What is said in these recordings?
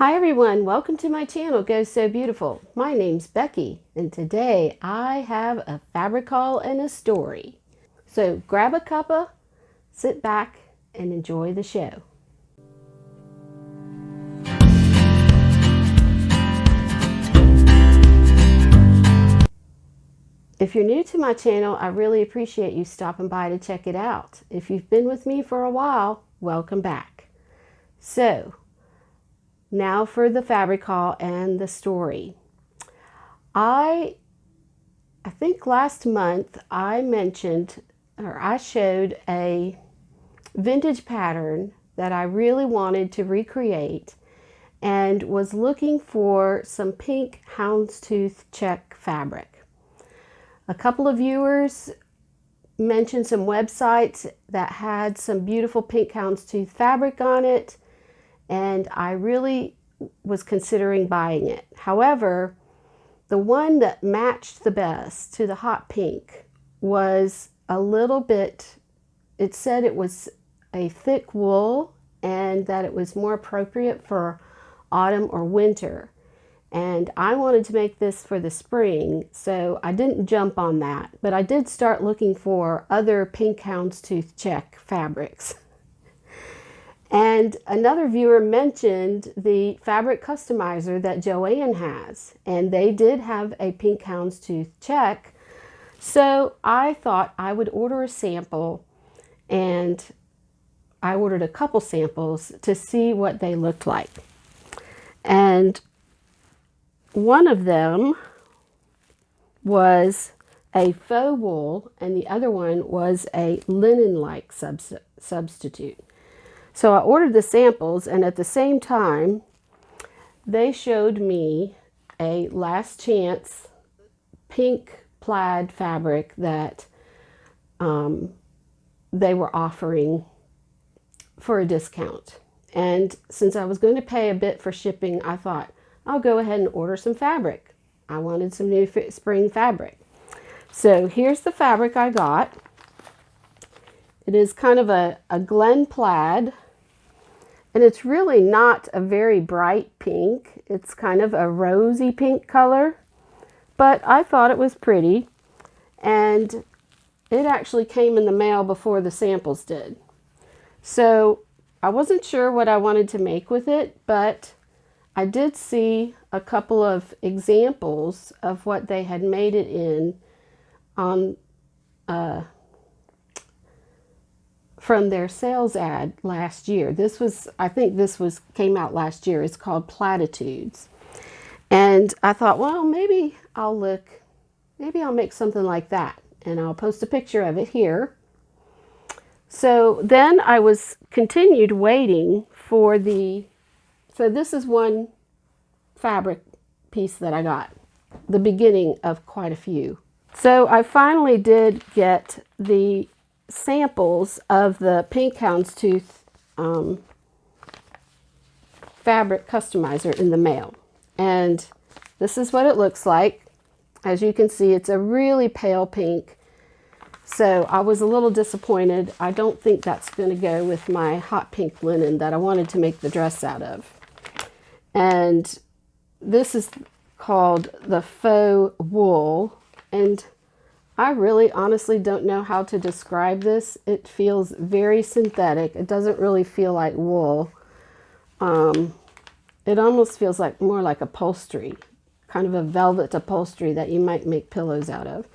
Hi everyone, welcome to my channel, Go So Beautiful. My name's Becky, and today I have a fabric haul and a story. So grab a cuppa, sit back, and enjoy the show. If you're new to my channel, I really appreciate you stopping by to check it out. If you've been with me for a while, welcome back. So, now for the fabric haul and the story. I think last month I mentioned, or I showed a vintage pattern that I really wanted to recreate and was looking for some pink houndstooth check fabric. A couple of viewers mentioned some websites that had some beautiful pink houndstooth fabric on it, and I really was considering buying it. However, the one that matched the best to the hot pink was a little bit, it said it was a thick wool and that it was more appropriate for autumn or winter. And I wanted to make this for the spring, so I didn't jump on that, but I did start looking for other pink houndstooth check fabrics. And another viewer mentioned the fabric customizer that Joann has, and they did have a pink houndstooth check. So I thought I would order a sample, and I ordered a couple samples to see what they looked like. And one of them was a faux wool, and the other one was a linen-like substitute. So I ordered the samples, and at the same time, they showed me a last chance pink plaid fabric that they were offering for a discount. And since I was going to pay a bit for shipping, I thought I'll go ahead and order some fabric. I wanted some new spring fabric. So here's the fabric I got. It is kind of a Glen plaid, and it's really not a very bright pink. It's kind of a rosy pink color, but I thought it was pretty, and it actually came in the mail before the samples did. So I wasn't sure what I wanted to make with it, but I did see a couple of examples of what they had made it in on from their sales ad last year. This was, I think this came out last year. It's called Platitudes. And I thought, well, maybe I'll make something like that. And I'll post a picture of it here. So then I was continued waiting for so this is one fabric piece that I got, the beginning of quite a few. So I finally did get the samples of the pink houndstooth fabric customizer in the mail, and this is what it looks like. As you can see, it's a really pale pink, so I was a little disappointed. I don't think that's going to go with my hot pink linen that I wanted to make the dress out of. And this is called the faux wool, and I really honestly don't know how to describe this. It feels very synthetic. It doesn't really feel like wool. It almost feels like more like upholstery, kind of a velvet upholstery that you might make pillows out of.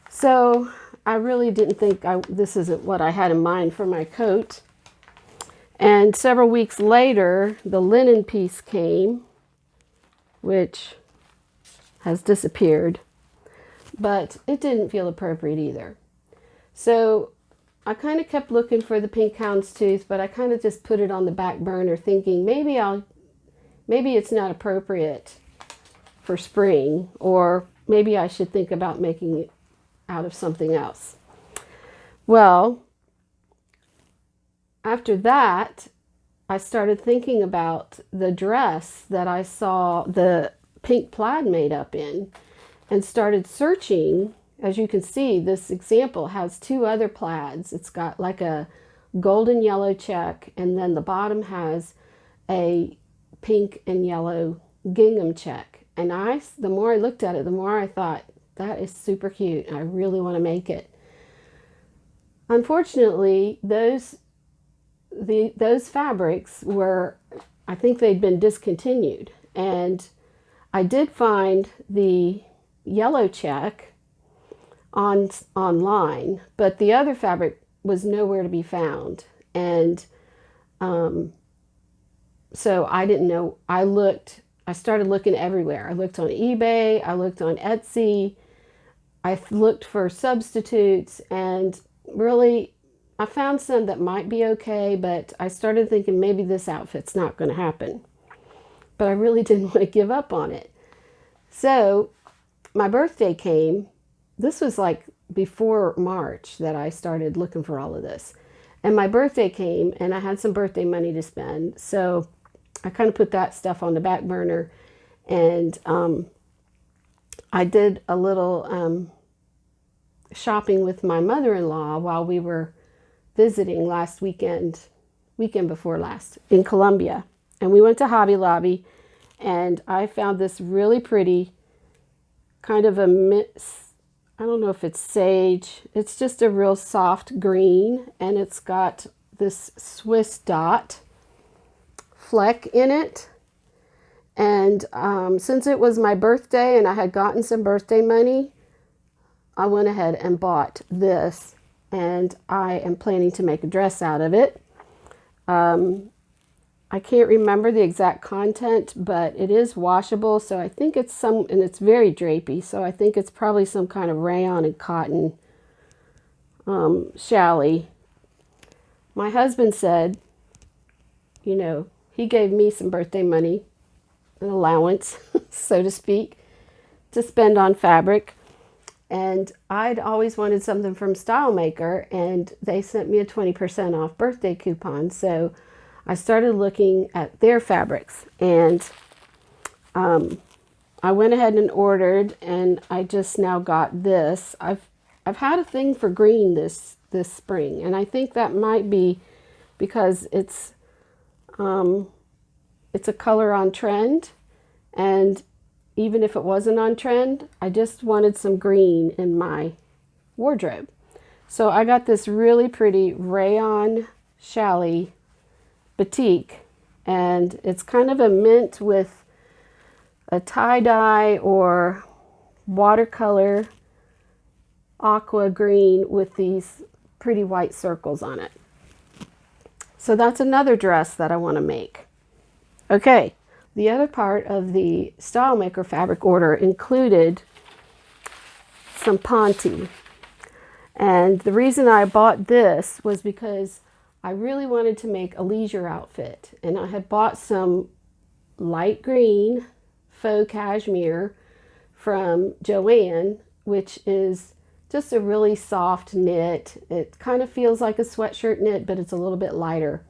So I really didn't think this isn't what I had in mind for my coat. And several weeks later, the linen piece came, which has disappeared. But it didn't feel appropriate either. So I kind of kept looking for the pink houndstooth, but I kind of just put it on the back burner, thinking maybe it's not appropriate for spring, or maybe I should think about making it out of something else. Well, after that, I started thinking about the dress that I saw the pink plaid made up in, and started searching. As you can see, this example has two other plaids. It's got like a golden yellow check, and then the bottom has a pink and yellow gingham check. And the more I looked at it, the more I thought, that is super cute. I really want to make it. Unfortunately, those fabrics were, I think they'd been discontinued. And I did find the yellow check online, but the other fabric was nowhere to be found. And so I didn't know. I started looking everywhere. I looked on eBay, I looked on Etsy, I looked for substitutes, and really I found some that might be okay, but I started thinking maybe this outfit's not going to happen. But I really didn't want to give up on it. So my birthday came. This was like before March that I started looking for all of this. And my birthday came and I had some birthday money to spend. So I kind of put that stuff on the back burner. And I did a little shopping with my mother-in-law while we were visiting weekend before last, in Columbia. And we went to Hobby Lobby and I found this really pretty kind of a mix. I don't know if it's sage. It's just a real soft green, and it's got this Swiss dot fleck in it. And since it was my birthday and I had gotten some birthday money, I went ahead and bought this, and I am planning to make a dress out of it. I can't remember the exact content, but it is washable, so I think it's and it's very drapey, so I think it's probably some kind of rayon and cotton challis. My husband said, he gave me some birthday money, an allowance, so to speak, to spend on fabric. And I'd always wanted something from Style Maker, and they sent me a 20% off birthday coupon. So I started looking at their fabrics, and I went ahead and ordered, and I just now got this. I've had a thing for green this spring, and I think that might be because it's a color on trend, and even if it wasn't on trend, I just wanted some green in my wardrobe. So I got this really pretty rayon challis batik, and it's kind of a mint with a tie-dye or watercolor aqua green with these pretty white circles on it. So that's another dress that I want to make. Okay, the other part of the Style Maker fabric order included some ponte. And the reason I bought this was because I really wanted to make a leisure outfit. And I had bought some light green faux cashmere from Joann, which is just a really soft knit. It kind of feels like a sweatshirt knit, but it's a little bit lighter.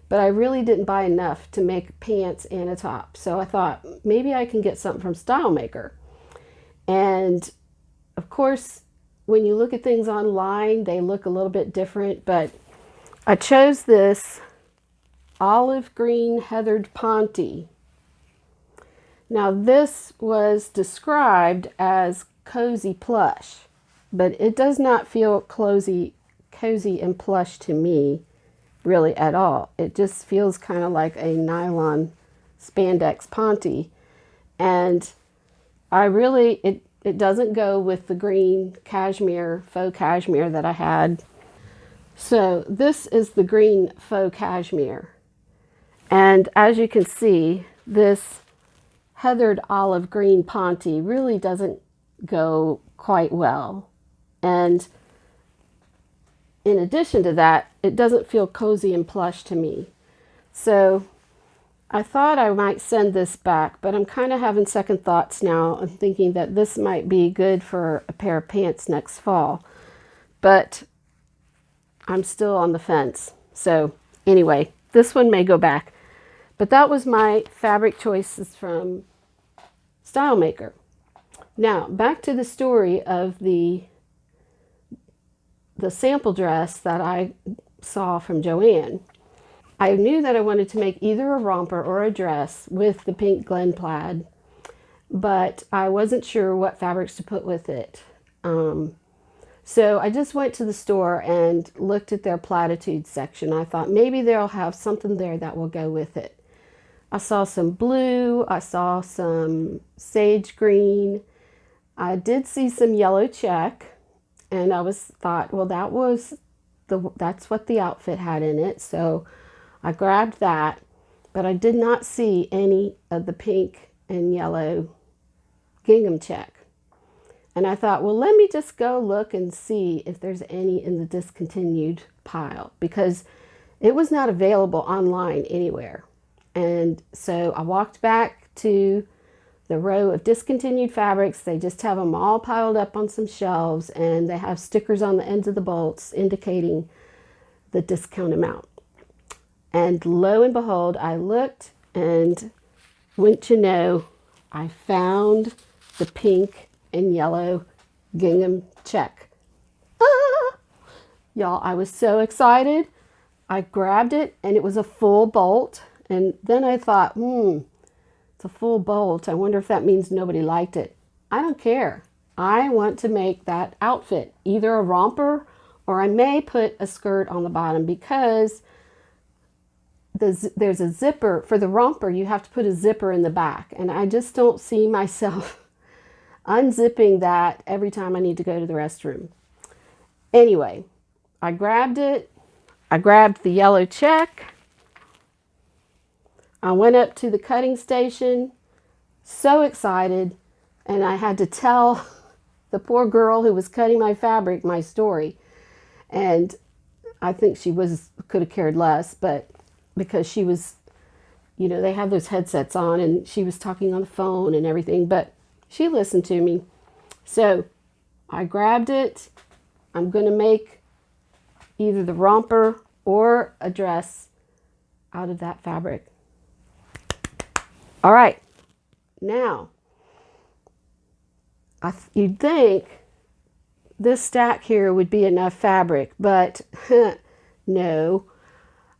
But I really didn't buy enough to make pants and a top. So I thought maybe I can get something from Style Maker. And of course, when you look at things online, they look a little bit different, but I chose this olive green heathered ponte. Now this was described as cozy plush, but it does not feel cozy and plush to me really at all. It just feels kind of like a nylon spandex ponte, and it doesn't go with the green cashmere, faux cashmere that I had. So this is the green faux cashmere, and as you can see, this heathered olive green ponte really doesn't go quite well. And in addition to that, it doesn't feel cozy and plush to me. So I thought I might send this back, but I'm kind of having second thoughts now and thinking that this might be good for a pair of pants next fall. But I'm still on the fence. So anyway, this one may go back. But that was my fabric choices from Style Maker. Now, back to the story of the sample dress that I saw from Joann. I knew that I wanted to make either a romper or a dress with the pink Glen plaid, but I wasn't sure what fabrics to put with it. So I just went to the store and looked at their platitude section. I thought maybe they'll have something there that will go with it. I saw some blue, I saw some sage green, I did see some yellow check, and I thought, well, that's what the outfit had in it, so I grabbed that, but I did not see any of the pink and yellow gingham check. And I thought, well, let me just go look and see if there's any in the discontinued pile, because it was not available online anywhere. And so I walked back to the row of discontinued fabrics. They just have them all piled up on some shelves, and they have stickers on the ends of the bolts indicating the discount amount. And lo and behold, I looked, and wouldn't you know, I found the pink and yellow gingham check. Ah! Y'all, I was so excited. I grabbed it, and it was a full bolt. And then I thought, it's a full bolt. I wonder if that means nobody liked it. I don't care. I want to make that outfit, either a romper, or I may put a skirt on the bottom, because there's a zipper. For the romper, you have to put a zipper in the back, and I just don't see myself unzipping that every time I need to go to the restroom. Anyway, I grabbed it. I grabbed the yellow check. I went up to the cutting station, so excited, and I had to tell the poor girl who was cutting my fabric my story. And I think she could have cared less, but because she was, they have those headsets on, and she was talking on the phone and everything, but she listened to me. So I grabbed it. I'm going to make either the romper or a dress out of that fabric. All right. Now, you'd think this stack here would be enough fabric, but no.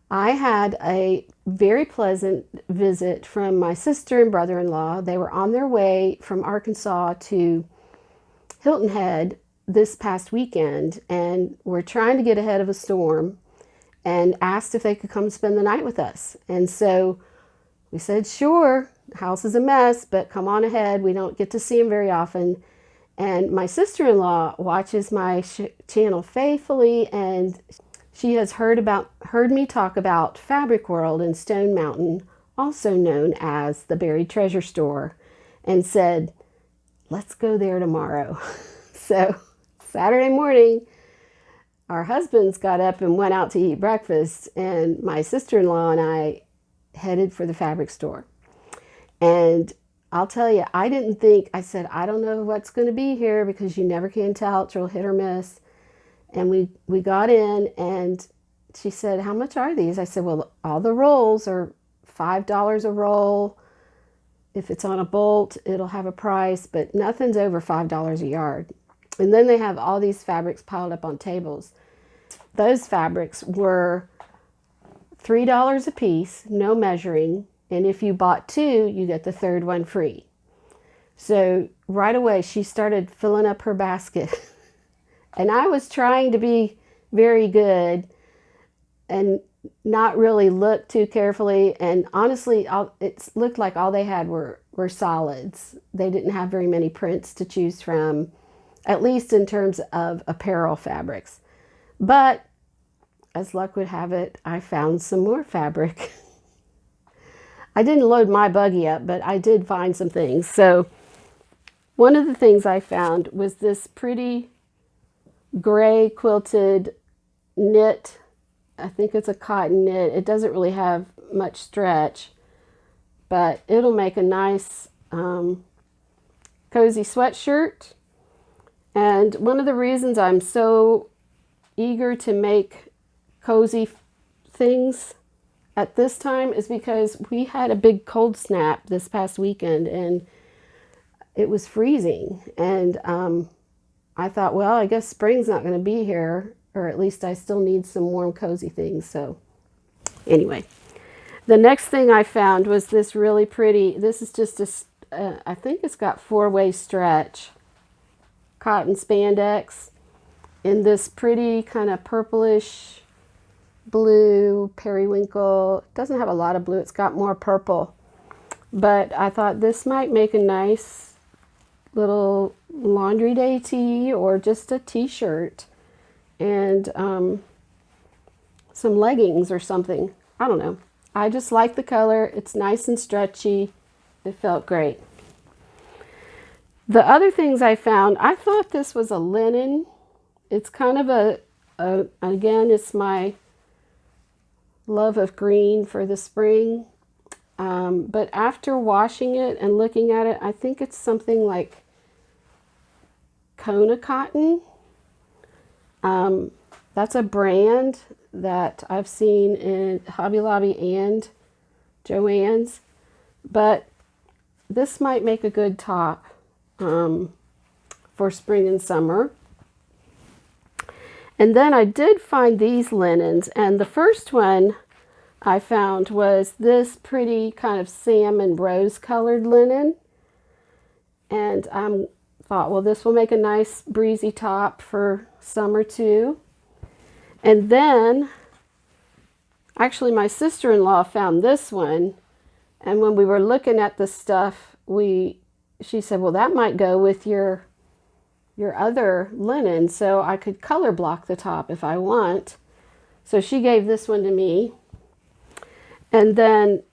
I had a very pleasant visit from my sister and brother-in-law. They were on their way from Arkansas to Hilton Head this past weekend, and were trying to get ahead of a storm, and asked if they could come spend the night with us. And so we said, sure, the house is a mess, but come on ahead. We don't get to see them very often. And my sister-in-law watches my channel faithfully, and she has heard me talk about Fabric World in Stone Mountain, also known as the Buried Treasure Store, and said, let's go there tomorrow. So Saturday morning, our husbands got up and went out to eat breakfast, and my sister-in-law and I headed for the fabric store. And I'll tell you, I said, I don't know what's going to be here, because you never can tell. It's real hit or miss. And we got in, and she said, how much are these? I said, well, all the rolls are $5 a roll. If it's on a bolt, it'll have a price, but nothing's over $5 a yard. And then they have all these fabrics piled up on tables. Those fabrics were $3 a piece, no measuring. And if you bought two, you get the third one free. So right away, she started filling up her basket. And I was trying to be very good and not really look too carefully. And honestly, it looked like all they had were solids. They didn't have very many prints to choose from, at least in terms of apparel fabrics. But as luck would have it, I found some more fabric. I didn't load my buggy up, but I did find some things. So one of the things I found was this pretty gray quilted knit. I think it's a cotton knit. It doesn't really have much stretch, but it'll make a nice cozy sweatshirt. And one of the reasons I'm so eager to make cozy things at this time is because we had a big cold snap this past weekend, and it was freezing. And I thought, well, I guess spring's not going to be here, or at least I still need some warm, cozy things. So Anyway, the next thing I found was this really pretty, this is just I think it's got 4-way stretch cotton spandex in this pretty kind of purplish blue periwinkle. It doesn't have a lot of blue, it's got more purple. But I thought this might make a nice little laundry day tee or just a t-shirt and some leggings or something. I don't know. I just like the color. It's nice and stretchy. It felt great. The other things I found, I thought this was a linen. It's kind of again, it's my love of green for the spring. But after washing it and looking at it, I think it's something like Kona cotton. That's a brand that I've seen in Hobby Lobby and Joann's. But this might make a good top for spring and summer. And then I did find these linens, and the first one I found was this pretty kind of salmon rose colored linen. And I thought, well, this will make a nice breezy top for summer too. And then actually my sister-in-law found this one, and when we were looking at the stuff, she said, well, that might go with your other linen, so I could color block the top if I want. So she gave this one to me. And then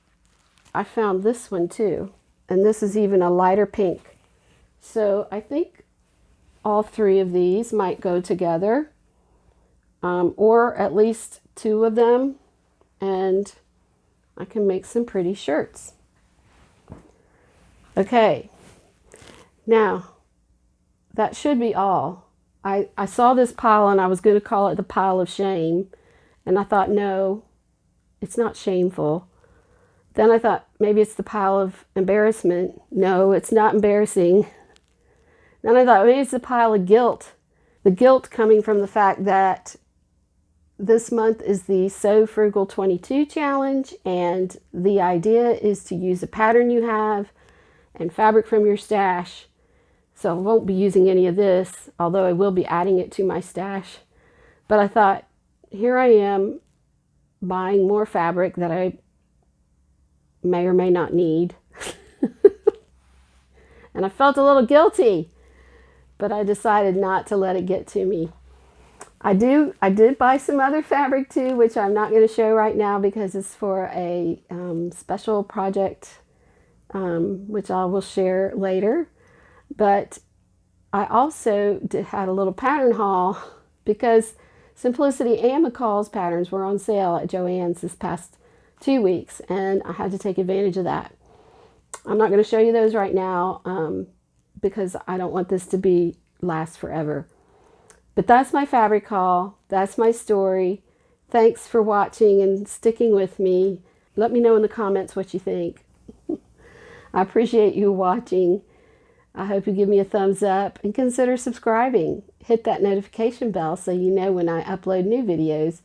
I found this one too, and this is even a lighter pink. So I think all 3 of these might go together, or at least 2 of them, and I can make some pretty shirts. Okay, now that should be all. I saw this pile and I was going to call it the pile of shame, and I thought, no, it's not shameful. Then I thought maybe it's the pile of embarrassment. No, it's not embarrassing. Then I thought maybe it's the pile of guilt. The guilt coming from the fact that this month is the Sew Frugal 22 challenge, and the idea is to use a pattern you have and fabric from your stash. So I won't be using any of this, although I will be adding it to my stash. But I thought, here I am buying more fabric that I may or may not need. And I felt a little guilty, but I decided not to let it get to me. I did buy some other fabric too, which I'm not going to show right now because it's for a special project, which I will share later. But I also had a little pattern haul because Simplicity and McCall's patterns were on sale at Joann's this past 2 weeks, and I had to take advantage of that. I'm not going to show you those right now because I don't want this to last forever. But that's my fabric haul. That's my story. Thanks for watching and sticking with me. Let me know in the comments what you think. I appreciate you watching. I hope you give me a thumbs up and consider subscribing. Hit that notification bell so you know when I upload new videos.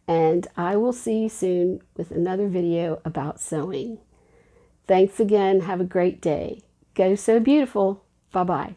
And I will see you soon with another video about sewing. Thanks again. Have a great day. Go sew beautiful. Bye-bye.